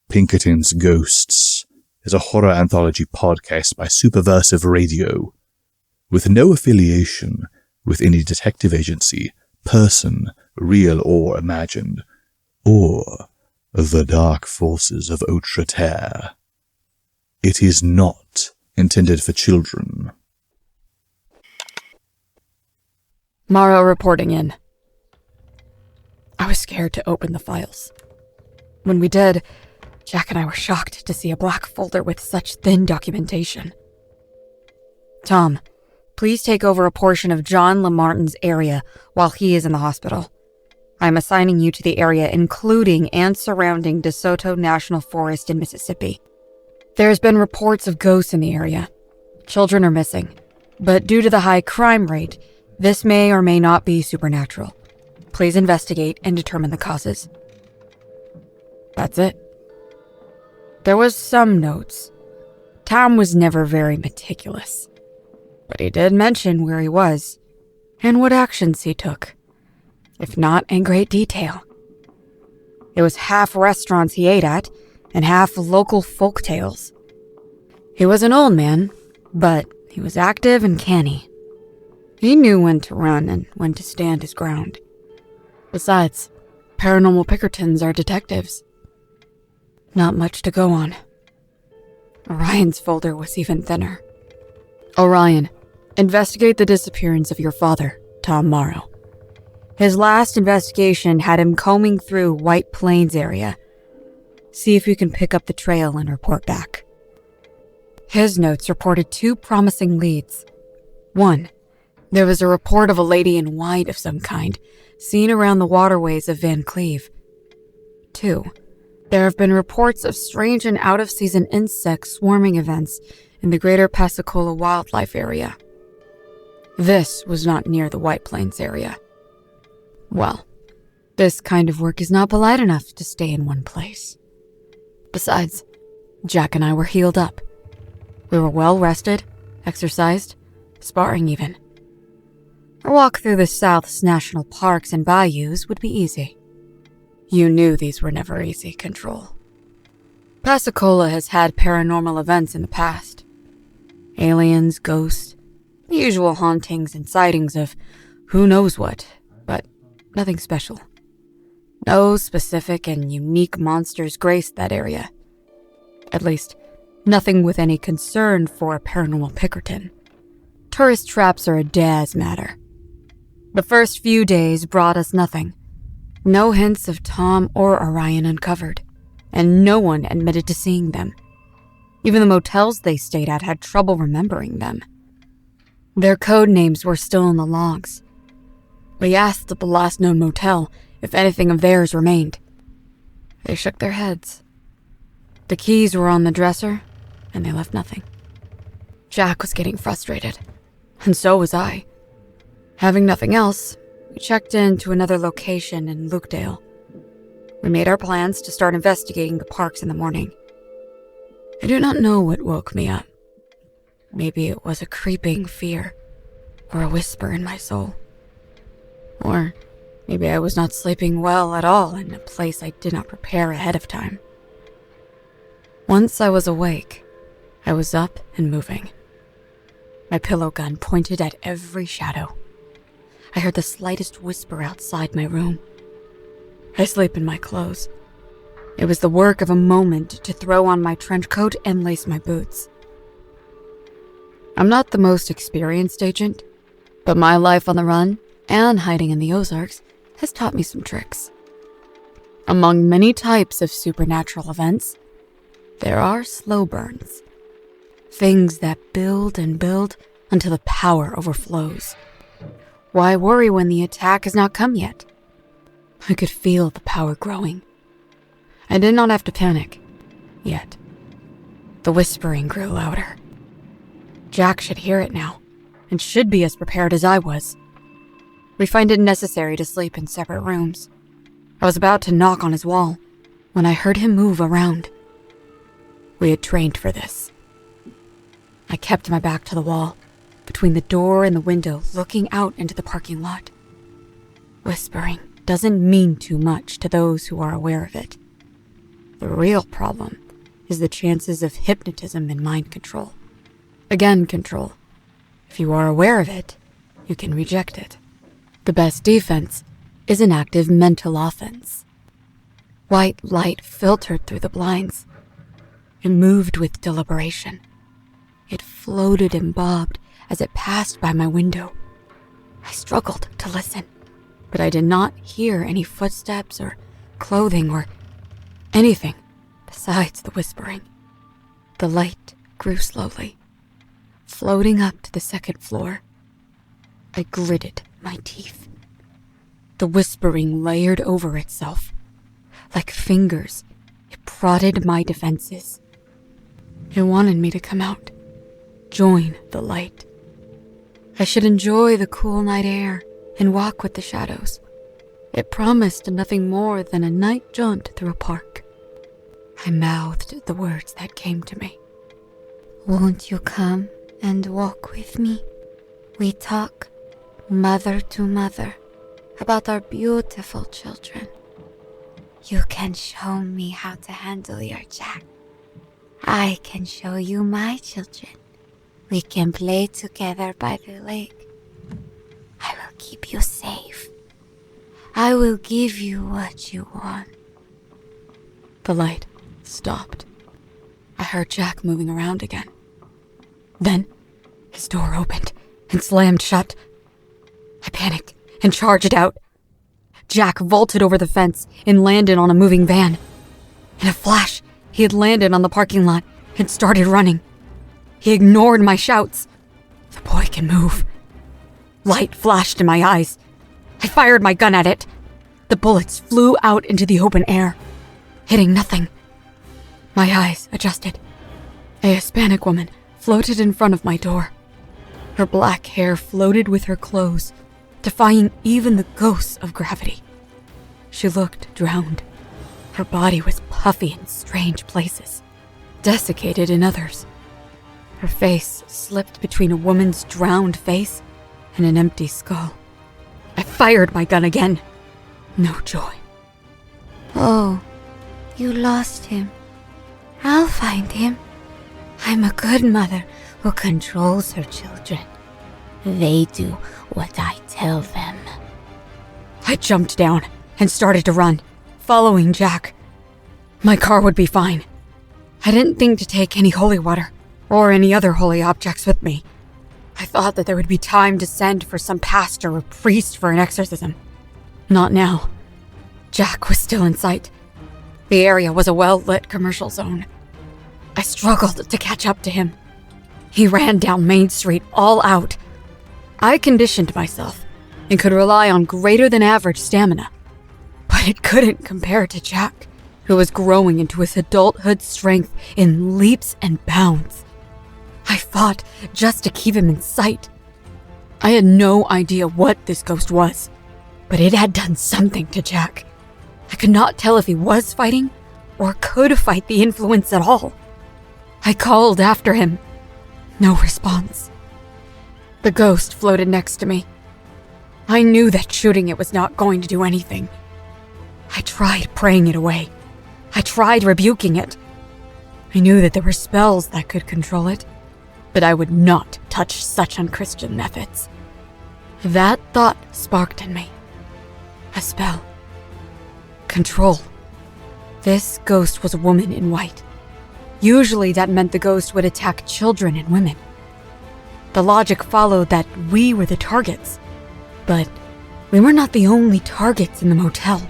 Pinkertons Ghosts is a horror anthology podcast by Superversive Radio, with no affiliation with any detective agency, person, real or imagined, or the dark forces of Outre Terre. It is not intended for children. Morrow reporting in. I was scared to open the files. When we did, Jack and I were shocked to see a black folder with such thin documentation. Tom, please take over a portion of John Lamartin's area while he is in the hospital. I'm assigning you to the area including and surrounding DeSoto National Forest in Mississippi. There's been reports of ghosts in the area. Children are missing, but due to the high crime rate, this may or may not be supernatural. Please investigate and determine the causes. That's it. There was some notes. Tom was never very meticulous, but he did mention where he was and what actions he took, if not in great detail. It was half restaurants he ate at and half local folk tales. He was an old man, but he was active and canny. He knew when to run and when to stand his ground. Besides, Paranormal Pinkertons are detectives. Not much to go on. Orion's folder was even thinner. Orion, investigate the disappearance of your father, Tom Morrow. His last investigation had him combing through White Plains area. See if you can pick up the trail and report back. His notes reported 2 promising leads. 1, there was a report of a lady in white of some kind seen around the waterways of Van Cleve. 2, there have been reports of strange and out-of-season insect swarming events in the greater Pensacola wildlife area. This was not near the White Plains area. Well, this kind of work is not polite enough to stay in one place. Besides, Jack and I were healed up. We were well rested, exercised, sparring even. A walk through the South's national parks and bayous would be easy. You knew these were never easy, Control. Pensacola has had paranormal events in the past. Aliens, ghosts, the usual hauntings and sightings of who knows what, but nothing special. No specific and unique monsters graced that area. At least, nothing with any concern for a Paranormal Pinkerton. Tourist traps are a Daz matter. The first few days brought us nothing. No hints of Tom or Orion uncovered, and no one admitted to seeing them. Even the motels they stayed at had trouble remembering them. Their code names were still in the logs. We asked at the last known motel if anything of theirs remained. They shook their heads. The keys were on the dresser, and they left nothing. Jack was getting frustrated, and so was I. Having nothing else, we checked into another location in Lukedale. We made our plans to start investigating the parks in the morning. I do not know what woke me up. Maybe it was a creeping fear, or a whisper in my soul. Or maybe I was not sleeping well at all in a place I did not prepare ahead of time. Once I was awake, I was up and moving. My pillow gun pointed at every shadow. I heard the slightest whisper outside my room. I sleep in my clothes. It was the work of a moment to throw on my trench coat and lace my boots. I'm not the most experienced agent, but my life on the run and hiding in the Ozarks has taught me some tricks. Among many types of supernatural events, there are slow burns. Things that build and build until the power overflows. Why worry when the attack has not come yet? I could feel the power growing. I did not have to panic, yet. The whispering grew louder. Jack should hear it now, and should be as prepared as I was. We find it necessary to sleep in separate rooms. I was about to knock on his wall when I heard him move around. We had trained for this. I kept my back to the wall, between the door and the window, looking out into the parking lot. Whispering doesn't mean too much to those who are aware of it. The real problem is the chances of hypnotism and mind control. Again, control. If you are aware of it, you can reject it. The best defense is an active mental offense. White light filtered through the blinds. It moved with deliberation. It floated and bobbed as it passed by my window. I struggled to listen, but I did not hear any footsteps or clothing or anything besides the whispering. The light grew slowly, floating up to the second floor. I gritted my teeth. The whispering layered over itself. Like fingers, it prodded my defenses. It wanted me to come out, join the light. I should enjoy the cool night air and walk with the shadows. It promised nothing more than a night jaunt through a park. I mouthed the words that came to me. Won't you come and walk with me? We talk, mother to mother, about our beautiful children. You can show me how to handle your Jack. I can show you my children. We can play together by the lake. I will keep you safe. I will give you what you want. The light stopped. I heard Jack moving around again. Then, his door opened and slammed shut. I panicked and charged out. Jack vaulted over the fence and landed on a moving van. In a flash, he had landed on the parking lot and started running. He ignored my shouts. The boy can move. Light flashed in my eyes. I fired my gun at it. The bullets flew out into the open air, hitting nothing. My eyes adjusted. A Hispanic woman floated in front of my door. Her black hair floated with her clothes, defying even the ghosts of gravity. She looked drowned. Her body was puffy in strange places, desiccated in others. Her face slipped between a woman's drowned face and an empty skull. I fired my gun again. No joy. Oh, you lost him. I'll find him. I'm a good mother who controls her children. They do what I tell them. I jumped down and started to run, following Jack. My car would be fine. I didn't think to take any holy water or any other holy objects with me. I thought that there would be time to send for some pastor or priest for an exorcism. Not now. Jack was still in sight. The area was a well-lit commercial zone. I struggled to catch up to him. He ran down Main Street all out. I conditioned myself and could rely on greater than average stamina, but it couldn't compare to Jack, who was growing into his adulthood strength in leaps and bounds. I fought just to keep him in sight. I had no idea what this ghost was, but it had done something to Jack. I could not tell if he was fighting or could fight the influence at all. I called after him. No response. The ghost floated next to me. I knew that shooting it was not going to do anything. I tried praying it away. I tried rebuking it. I knew that there were spells that could control it, but I would not touch such unchristian methods. That thought sparked in me. A spell. Control. This ghost was a woman in white. Usually that meant the ghost would attack children and women. The logic followed that we were the targets, but we were not the only targets in the motel.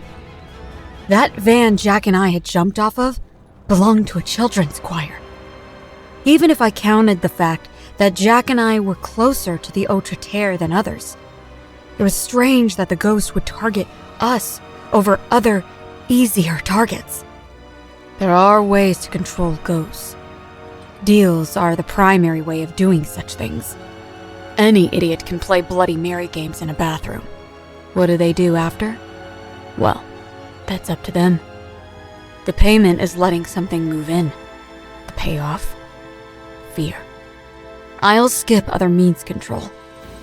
That van Jack and I had jumped off of belonged to a children's choir. Even if I counted the fact that Jack and I were closer to the Autre Terre than others, it was strange that the ghost would target us over other, easier targets. There are ways to control ghosts. Deals are the primary way of doing such things. Any idiot can play Bloody Mary games in a bathroom. What do they do after? Well, that's up to them. The payment is letting something move in. The payoff? Fear. I'll skip other means control.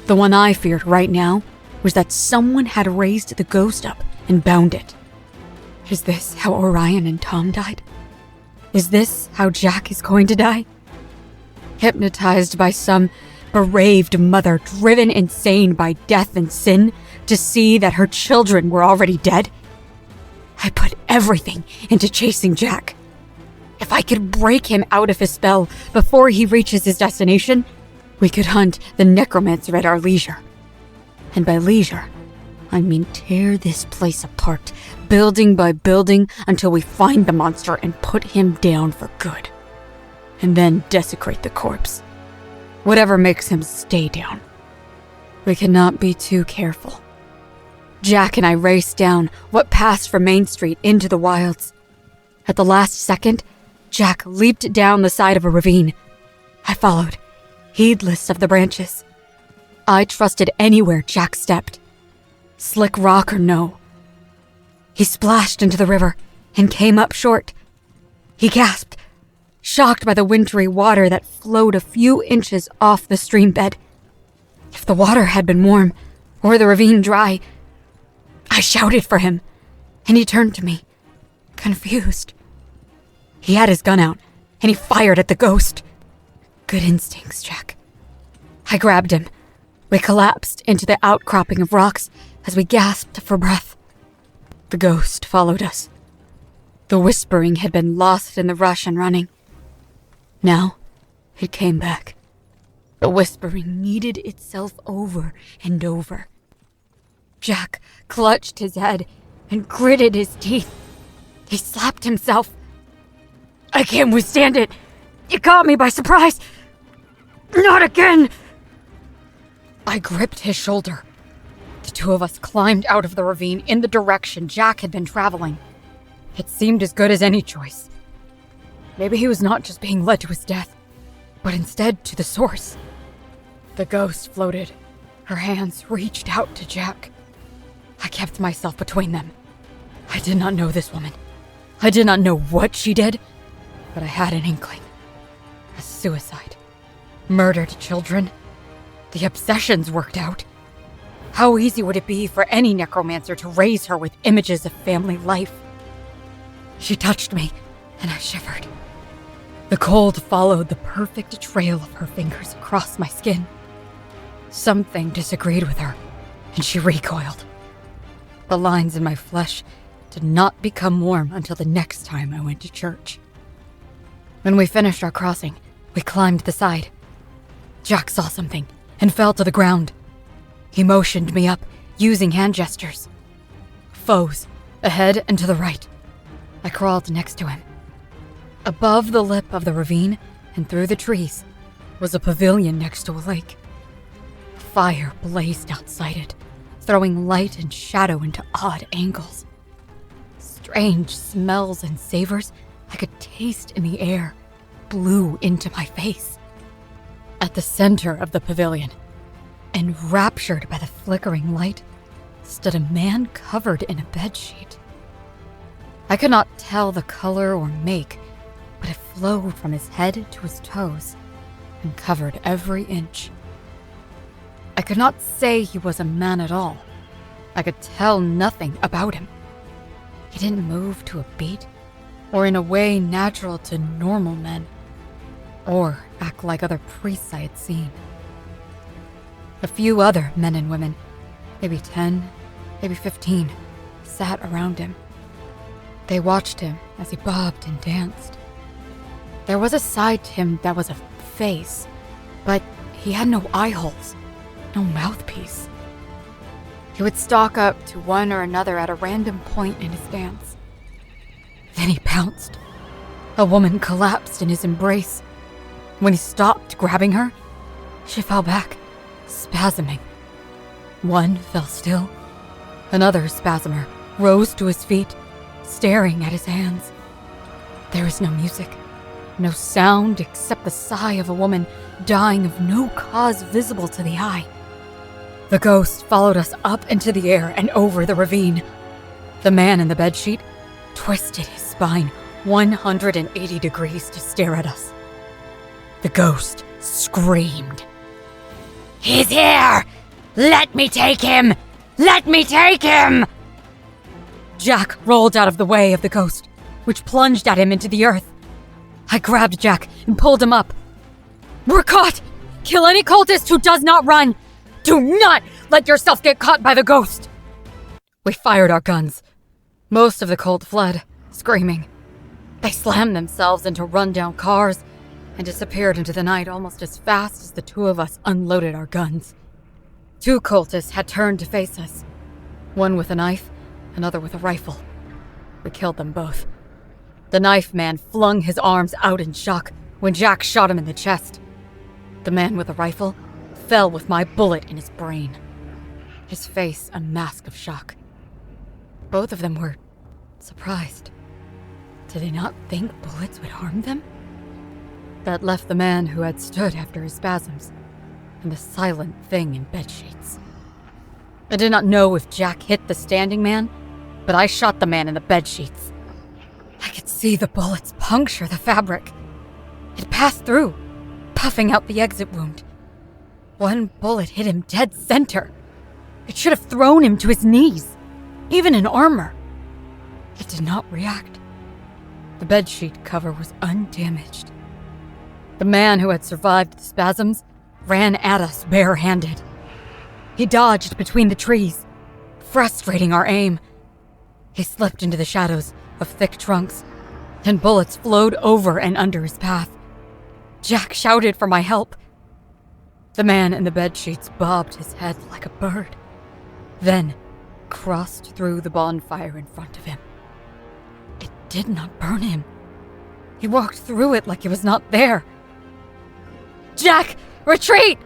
The one I feared right now was that someone had raised the ghost up and bound it. Is this how Orion and Tom died? Is this how Jack is going to die? Hypnotized by some bereaved mother driven insane by death and sin to see that her children were already dead? I put everything into chasing Jack. If I could break him out of his spell before he reaches his destination, we could hunt the necromancer at our leisure. And by leisure, I mean tear this place apart, building by building, until we find the monster and put him down for good. And then desecrate the corpse. Whatever makes him stay down. We cannot be too careful. Jack and I raced down what passed from Main Street into the wilds. At the last second, Jack leaped down the side of a ravine. I followed, heedless of the branches. I trusted anywhere Jack stepped, slick rock or no. He splashed into the river and came up short. He gasped, shocked by the wintry water that flowed a few inches off the stream bed. If the water had been warm, or the ravine dry, I shouted for him, and he turned to me, confused. He had his gun out, and he fired at the ghost. Good instincts, Jack. I grabbed him. We collapsed into the outcropping of rocks as we gasped for breath. The ghost followed us. The whispering had been lost in the rush and running. Now, it came back. The whispering kneaded itself over and over. Jack clutched his head and gritted his teeth. He slapped himself. I can't withstand it. It caught me by surprise. Not again! I gripped his shoulder. The two of us climbed out of the ravine in the direction Jack had been traveling. It seemed as good as any choice. Maybe he was not just being led to his death, but instead to the source. The ghost floated. Her hands reached out to Jack. I kept myself between them. I did not know this woman. I did not know what she did, but I had an inkling. A suicide. Murdered children. The obsessions worked out. How easy would it be for any necromancer to raise her with images of family life? She touched me, and I shivered. The cold followed the perfect trail of her fingers across my skin. Something disagreed with her, and she recoiled. The lines in my flesh did not become warm until the next time I went to church. When we finished our crossing, we climbed the side. Jack saw something and fell to the ground. He motioned me up, using hand gestures. Foes, ahead and to the right. I crawled next to him. Above the lip of the ravine and through the trees was a pavilion next to a lake. A fire blazed outside it, throwing light and shadow into odd angles. Strange smells and savors I could taste in the air blew into my face. At the center of the pavilion, enraptured by the flickering light, stood a man covered in a bedsheet. I could not tell the color or make, but it flowed from his head to his toes and covered every inch. I could not say he was a man at all. I could tell nothing about him. He didn't move to a beat, or in a way natural to normal men, or act like other priests I had seen. A few other men and women, maybe 10, maybe 15, sat around him. They watched him as he bobbed and danced. There was a side to him that was a face, but he had no eye holes, no mouthpiece. He would stalk up to one or another at a random point in his dance. Then he pounced. A woman collapsed in his embrace. When he stopped grabbing her, she fell back, spasming. One fell still. Another spasmer rose to his feet, staring at his hands. There was no music, no sound except the sigh of a woman dying of no cause visible to the eye. The ghost followed us up into the air and over the ravine. The man in the bedsheet twisted his spine 180 degrees to stare at us. The ghost screamed. "He's here! Let me take him! Let me take him!" Jack rolled out of the way of the ghost, which plunged at him into the earth. I grabbed Jack and pulled him up. "We're caught! Kill any cultist who does not run! Do not let yourself get caught by the ghost!" We fired our guns. Most of the cult fled, screaming. They slammed themselves into run-down cars and disappeared into the night almost as fast as the two of us unloaded our guns. 2 cultists had turned to face us. One with a knife, another with a rifle. We killed them both. The knife man flung his arms out in shock when Jack shot him in the chest. The man with the rifle fell with my bullet in his brain, his face a mask of shock. Both of them were surprised. Did they not think bullets would harm them? That left the man who had stood after his spasms and the silent thing in bedsheets. I did not know if Jack hit the standing man, but I shot the man in the bedsheets. I could see the bullets puncture the fabric. It passed through, puffing out the exit wound. One bullet hit him dead center. It should have thrown him to his knees, even in armor. It did not react. The bedsheet cover was undamaged. The man who had survived the spasms ran at us barehanded. He dodged between the trees, frustrating our aim. He slipped into the shadows of thick trunks, and bullets flowed over and under his path. Jack shouted for my help. The man in the bedsheets bobbed his head like a bird, then crossed through the bonfire in front of him. It did not burn him. He walked through it like it was not there. "Jack, retreat!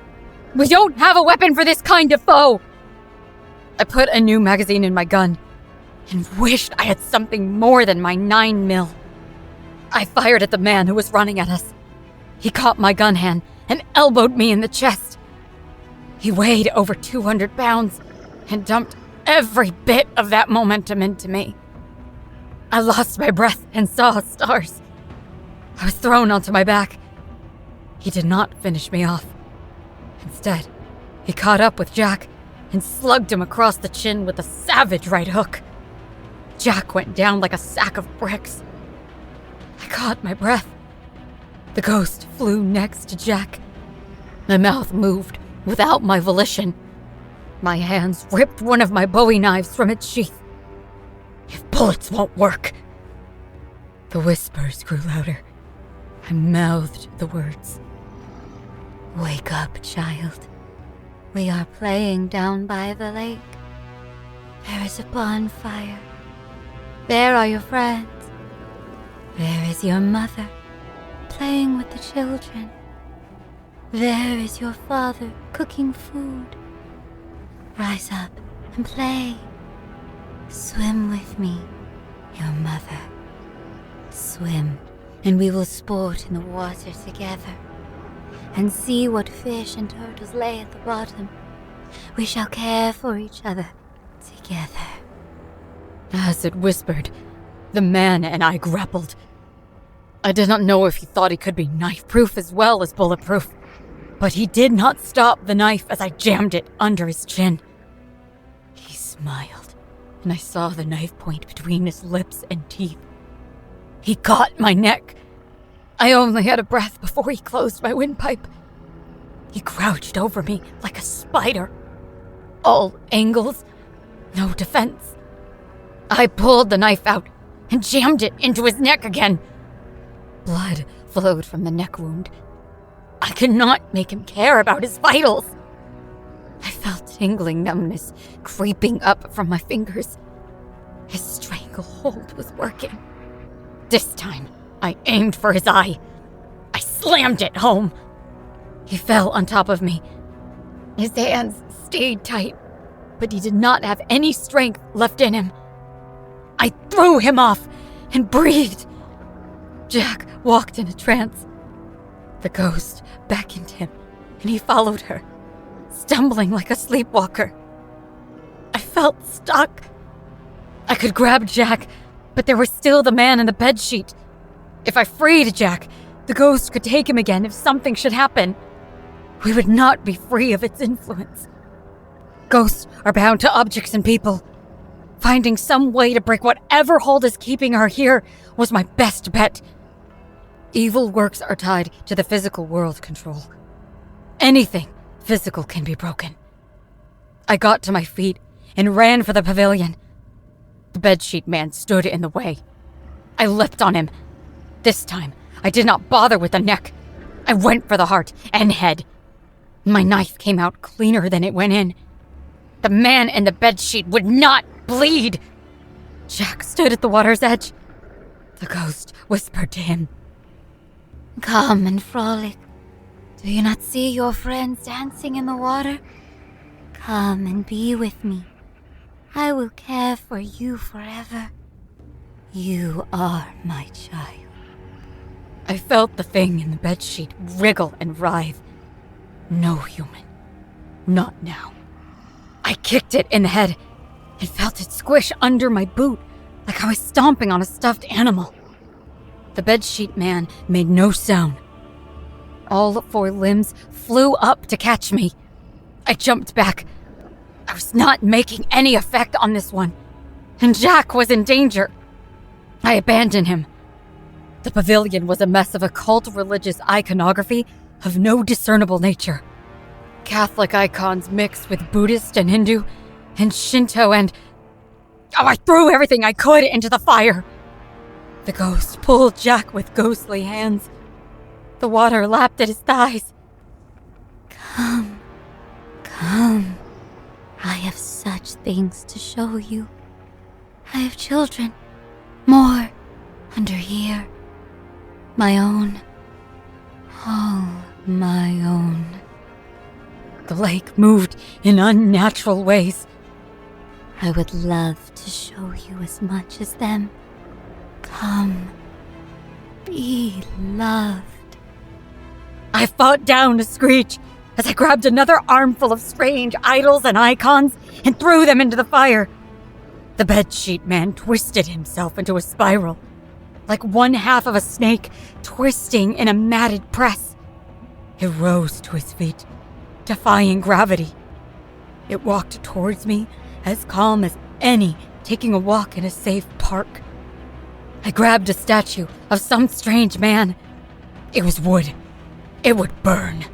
We don't have a weapon for this kind of foe!" I put a new magazine in my gun and wished I had something more than my 9mm. I fired at the man who was running at us. He caught my gun hand and elbowed me in the chest. He weighed over 200 pounds and dumped every bit of that momentum into me. I lost my breath and saw stars. I was thrown onto my back. He did not finish me off. Instead, he caught up with Jack and slugged him across the chin with a savage right hook. Jack went down like a sack of bricks. I caught my breath. The ghost flew next to Jack. My mouth moved without my volition. My hands ripped one of my Bowie knives from its sheath. "If bullets won't work." The whispers grew louder. I mouthed the words. Wake up, child. We are playing down by the lake. There is a bonfire. There are your friends. There is your mother, playing with the children. There is your father, cooking food. Rise up and play. Swim with me, your mother. Swim, and we will sport in the water together, and see what fish and turtles lay at the bottom. We shall care for each other together. As it whispered, the man and I grappled. I did not know if he thought he could be knife-proof as well as bulletproof, but he did not stop the knife as I jammed it under his chin. He smiled, and I saw the knife point between his lips and teeth. He caught my neck. I only had a breath before he closed my windpipe. He crouched over me like a spider. All angles, no defense. I pulled the knife out and jammed it into his neck again. Blood flowed from the neck wound. I could not make him care about his vitals. I felt tingling numbness creeping up from my fingers. His stranglehold was working. This time, I aimed for his eye. I slammed it home. He fell on top of me. His hands stayed tight, but he did not have any strength left in him. I threw him off and breathed. Jack walked in a trance. The ghost beckoned him, and he followed her, stumbling like a sleepwalker. I felt stuck. I could grab Jack, but there was still the man in the bedsheet. If I freed Jack, the ghost could take him again if something should happen. We would not be free of its influence. Ghosts are bound to objects and people. Finding some way to break whatever hold is keeping her here was my best bet. Evil works are tied to the physical world control. Anything physical can be broken. I got to my feet and ran for the pavilion. The bedsheet man stood in the way. I leapt on him. This time, I did not bother with the neck. I went for the heart and head. My knife came out cleaner than it went in. The man in the bedsheet would not bleed. Jack stood at the water's edge. The ghost whispered to him. Come and frolic. Do you not see your friends dancing in the water? Come and be with me. I will care for you forever. You are my child. I felt the thing in the bedsheet wriggle and writhe. No human. Not now. I kicked it in the head and felt it squish under my boot like I was stomping on a stuffed animal. The bedsheet man made no sound. All 4 limbs flew up to catch me. I jumped back. I was not making any effect on this one, and Jack was in danger. I abandoned him. The pavilion was a mess of occult religious iconography of no discernible nature. Catholic icons mixed with Buddhist and Hindu and Shinto and... I threw everything I could into the fire. The ghost pulled Jack with ghostly hands. The water lapped at his thighs. Come, come. I have such things to show you. I have children. More. Under here. My own. All my own. The lake moved in unnatural ways. I would love to show you as much as them. Come. Be loved. I fought down a screech as I grabbed another armful of strange idols and icons and threw them into the fire. The bedsheet man twisted himself into a spiral, like one half of a snake twisting in a matted press. It rose to his feet, defying gravity. It walked towards me as calm as any taking a walk in a safe park. I grabbed a statue of some strange man. It was wood. It would burn.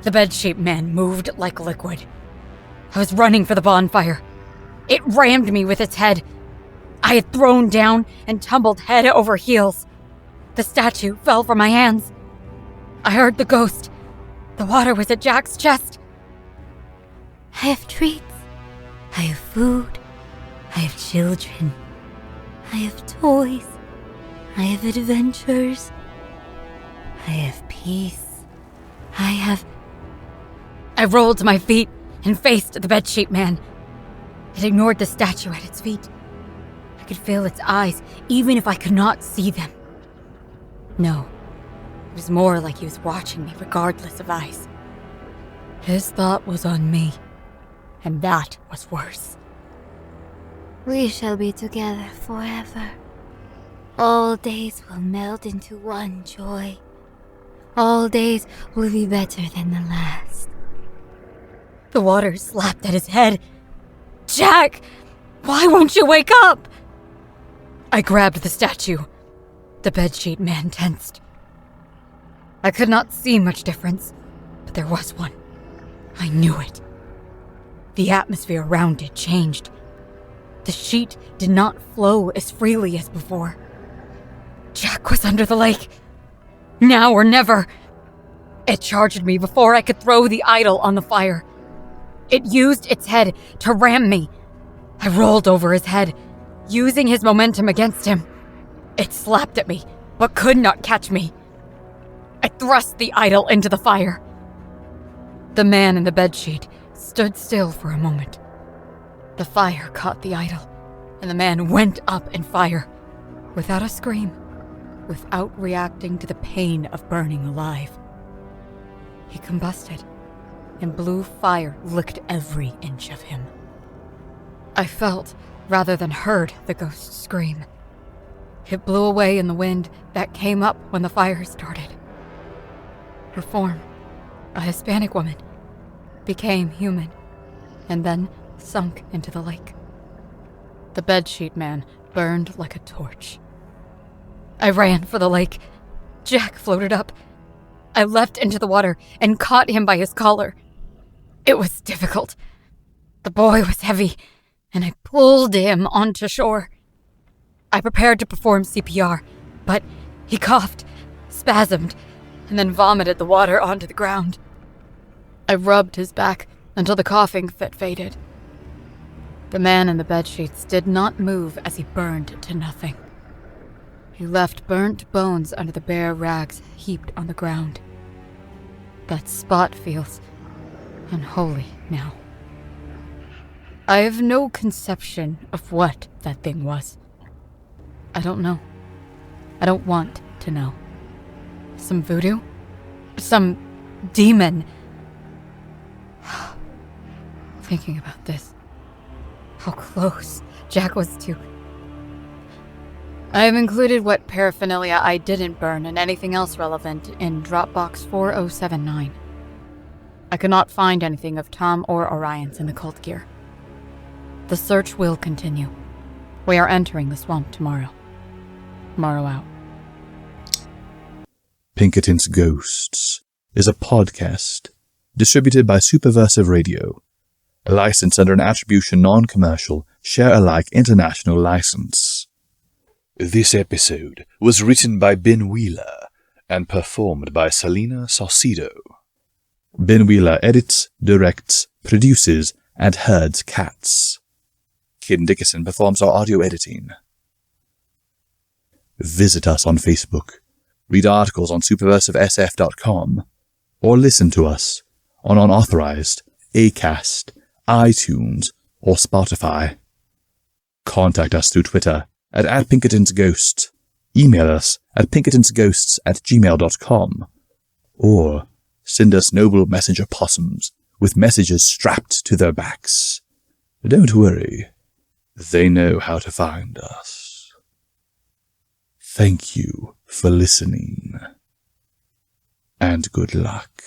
The bedsheet man moved like liquid. I was running for the bonfire. It rammed me with its head. I had thrown down and tumbled head over heels. The statue fell from my hands. I heard the ghost. The water was at Jack's chest. I have treats. I have food. I have children. I have toys. I have adventures. I have peace. I rolled to my feet and faced the bedsheet man. It ignored the statue at its feet. I could feel its eyes, even if I could not see them. No, it was more like he was watching me regardless of eyes. His thought was on me, and that was worse. We shall be together forever. All days will meld into one joy. All days will be better than the last. The water slapped at his head. Jack! Why won't you wake up? I grabbed the statue. The bedsheet man tensed. I could not see much difference, but there was one. I knew it. The atmosphere around it changed. The sheet did not flow as freely as before. Jack was under the lake. Now or never. It charged me before I could throw the idol on the fire. It used its head to ram me. I rolled over his head, using his momentum against him. It slapped at me, but could not catch me. I thrust the idol into the fire. The man in the bedsheet stood still for a moment. The fire caught the idol, and the man went up in fire, without a scream, without reacting to the pain of burning alive. He combusted, and blue fire licked every inch of him. I felt, rather than heard, the ghost scream. It blew away in the wind that came up when the fire started. Her form, a Hispanic woman, became human, and then sunk into the lake. The bedsheet man burned like a torch. I ran for the lake, Jack floated up. I leapt into the water and caught him by his collar. It was difficult. The boy was heavy, and I pulled him onto shore. I prepared to perform CPR, but he coughed, spasmed, and then vomited the water onto the ground. I rubbed his back until the coughing fit faded. The man in the bedsheets did not move as he burned to nothing. He left burnt bones under the bare rags heaped on the ground. That spot feels unholy now. I have no conception of what that thing was. I don't know. I don't want to know. Some voodoo? Some demon? Thinking about this, how close Jack was to... I have included what paraphernalia I didn't burn and anything else relevant in Dropbox 4079. I could not find anything of Tom or Orion's in the cult gear. The search will continue. We are entering the swamp tomorrow. Morrow out. Pinkerton's Ghosts is a podcast distributed by Superversive Radio, licensed under an Attribution Non-Commercial Share-alike International License. This episode was written by Ben Wheeler and performed by Celina Saucedo. Ben Wheeler edits, directs, produces, and herds cats. Kid Dickerson performs our audio editing. Visit us on Facebook, read articles on superversivesf.com, or listen to us on unauthorized Acast, iTunes, or Spotify. Contact us through Twitter at @PinkertonsGhosts, email us at pinkertonsghosts@gmail.com, or send us noble messenger possums with messages strapped to their backs. Don't worry, they know how to find us. Thank you for listening, and good luck.